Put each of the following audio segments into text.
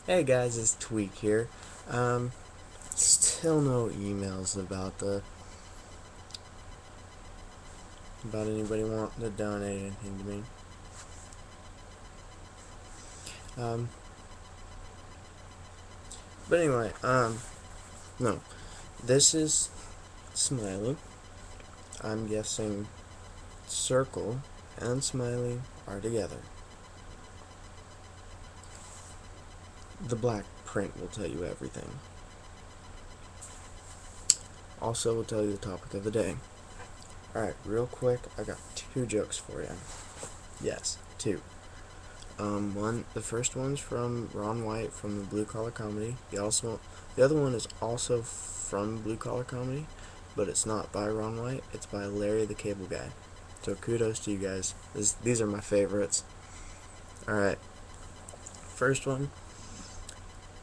Hey guys, it's Tweak here. Still no emails about anybody wanting to donate anything to me. Um, but anyway, no. This is Smiley. I'm guessing Circle and Smiley are together. The black print will tell you everything. Also, will tell you the topic of the day. Alright, real quick, I got 2 jokes for you. Yes, 2. The first one's from Ron White from the Blue Collar Comedy. The other one is also from Blue Collar Comedy, but it's not by Ron White. It's by Larry the Cable Guy. So kudos to you guys. These are my favorites. All right, first one.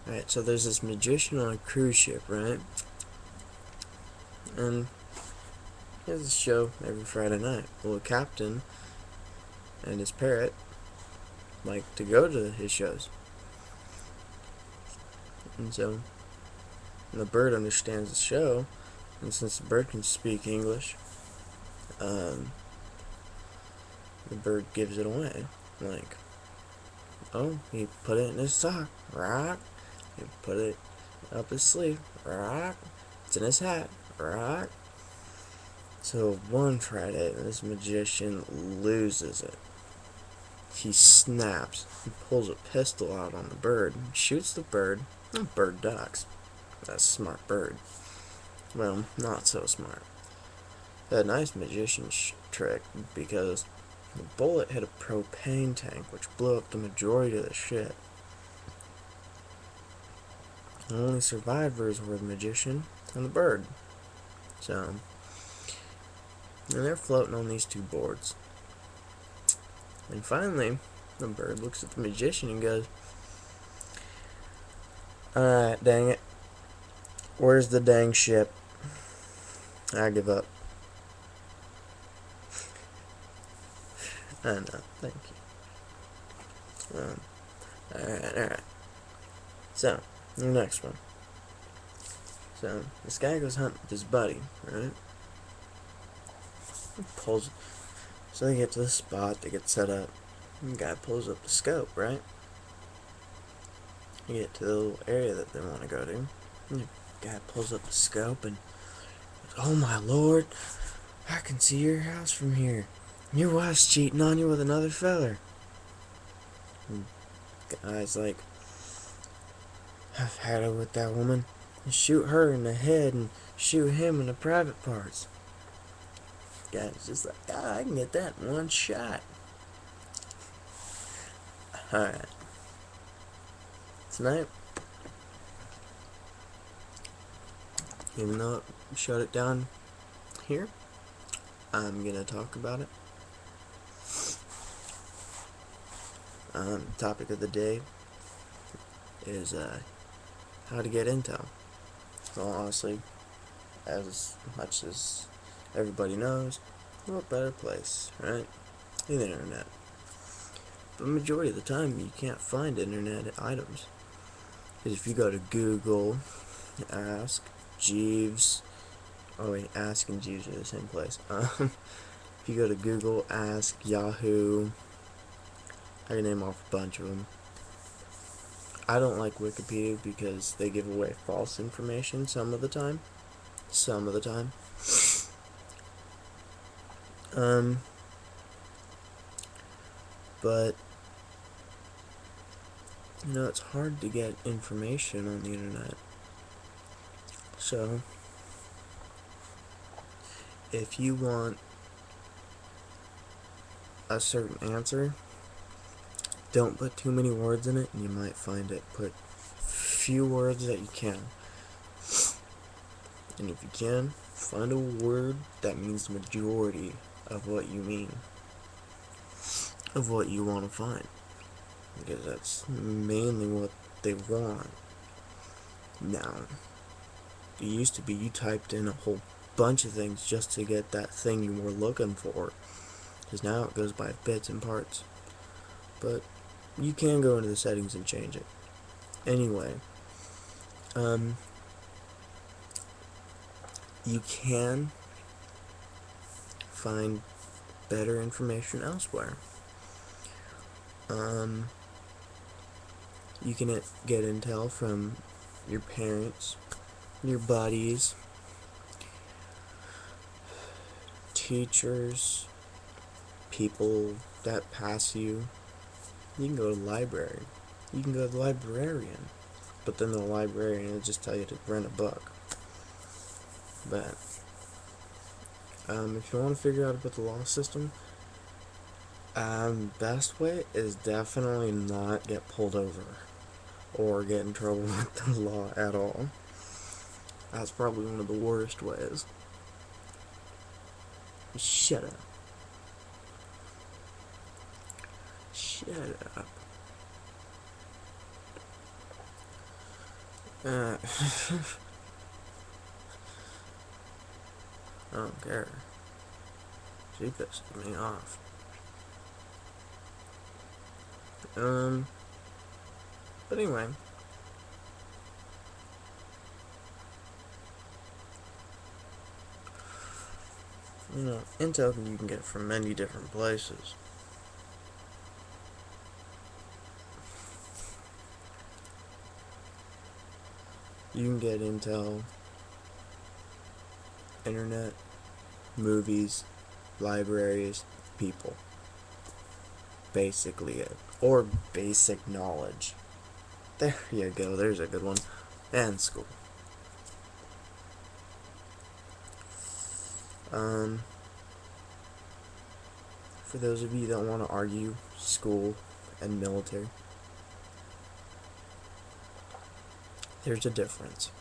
All right, so there's this magician on a cruise ship, right? And he has a show every Friday night. Well, the captain and his parrot like to go to his shows. And so the bird understands the show, and since the bird can speak English, the bird gives it away. Like, oh, he put it in his sock, right? He put it up his sleeve, right? It's in his hat, right? So one Friday, this magician loses it. He snaps. He pulls a pistol out on the bird, shoots the bird, and the bird ducks. That's a smart bird. Well, not so smart. A nice magician's trick, because the bullet hit a propane tank, which blew up the majority of the ship. The only survivors were the magician and the bird. So, and they're floating on these 2 boards. And finally, the bird looks at the magician and goes, "Alright, dang it. Where's the dang ship? I give up." I know, thank you. Alright. So, the next one. So, this guy goes hunting with his buddy, right? So they get to the spot, they get set up, and the guy pulls up the scope, right? You get to the little area that they want to go to, and the guy pulls up the scope and, "Oh my lord, I can see your house from here. Your wife's cheating on you with another feller." And the guy's like, "I've had it with that woman. Shoot her in the head and shoot him in the private parts." The guy's just like, I can get that in one shot." Alright. Tonight, even though it shut it down here, I'm gonna talk about it. Topic of the day is how to get intel. Well, honestly, as much as everybody knows, what better place, right? The internet. But the majority of the time, you can't find internet items. Because if you go to Google, Ask, Jeeves, oh wait, Ask and Jeeves are the same place. If you go to Google, Ask, Yahoo, I can name off a bunch of them. I don't like Wikipedia because they give away false information some of the time. But it's hard to get information on the internet. So, if you want a certain answer, don't put too many words in it and you might find it. Put few words that you can. And if you can, find a word that means the majority of what you mean, of what you want to find. Because that's mainly what they want. Now, it used to be you typed in a whole bunch of things just to get that thing you were looking for. Because now it goes by bits and parts. But you can go into the settings and change it. Anyway, you can find better information elsewhere. Um, you can get intel from your parents, your buddies, teachers, people that pass you. You can go to the library. You can go to the librarian. But then the librarian will just tell you to rent a book. But if you want to figure out about the law system, best way is definitely not get pulled over or get in trouble with the law at all. That's probably one of the worst ways. Shut up. Shut up. I don't care. She pissed me off. But anyway. Intel you can get from many different places. You can get intel, internet, movies, libraries, people. Basically it. Or basic knowledge. There you go, there's a good one. And school. For those of you that want to argue school and military, there's a difference.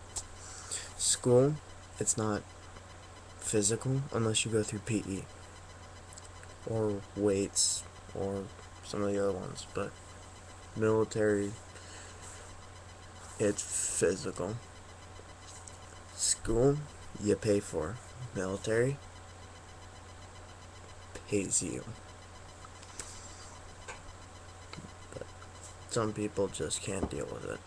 School, it's not physical unless you go through PE or weights or some of the other ones, but military, it's physical. School, you pay for. Military pays you. But some people just can't deal with it.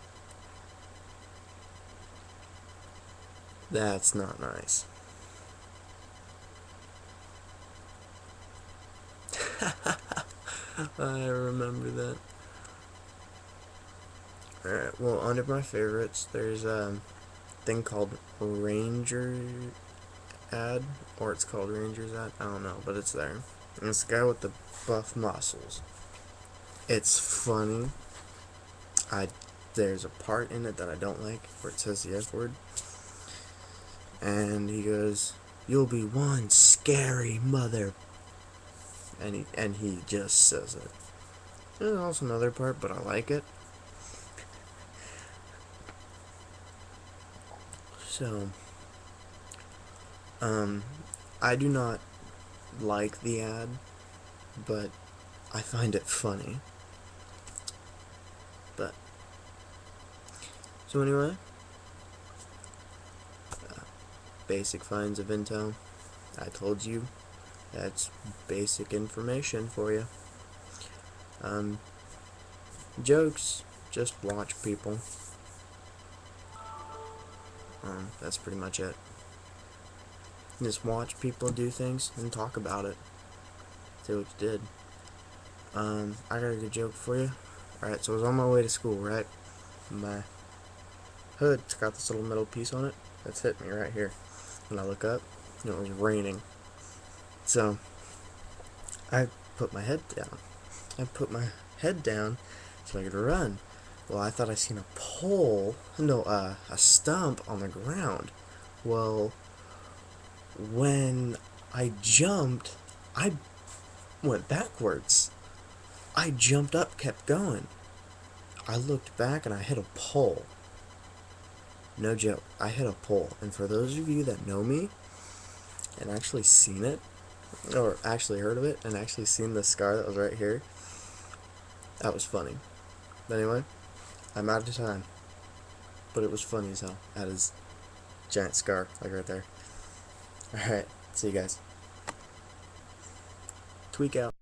That's not nice. I remember that. Alright, well, under my favorites, there's a thing called Ranger ad, or it's called Ranger's ad, I don't know, but it's there. And it's the guy with the buff muscles. It's funny. There's a part in it that I don't like, where it says the F word. And he goes, "You'll be one scary mother." And he just says it. There's also another part, but I like it. So, I do not like the ad, but I find it funny. But, so anyway, basic finds of intel. I told you, that's basic information for you. Jokes, just watch people. That's pretty much it. Just watch people do things and talk about it. See what you did. I got a good joke for you. Alright, so I was on my way to school, right? My hood's got this little metal piece on it that's hit me right here. When I look up, it was raining. So, I put my head down. So I could run. Well, I thought I seen a a stump on the ground. Well, when I jumped, I went backwards. I jumped up, kept going. I looked back and I hit a pole. No joke, I hit a pole. And for those of you that know me and actually seen it, or actually heard of it, and actually seen the scar that was right here, that was funny. But anyway, I'm out of time. But it was funny as hell. That is giant scar, like right there. Alright, see you guys. Tweak out.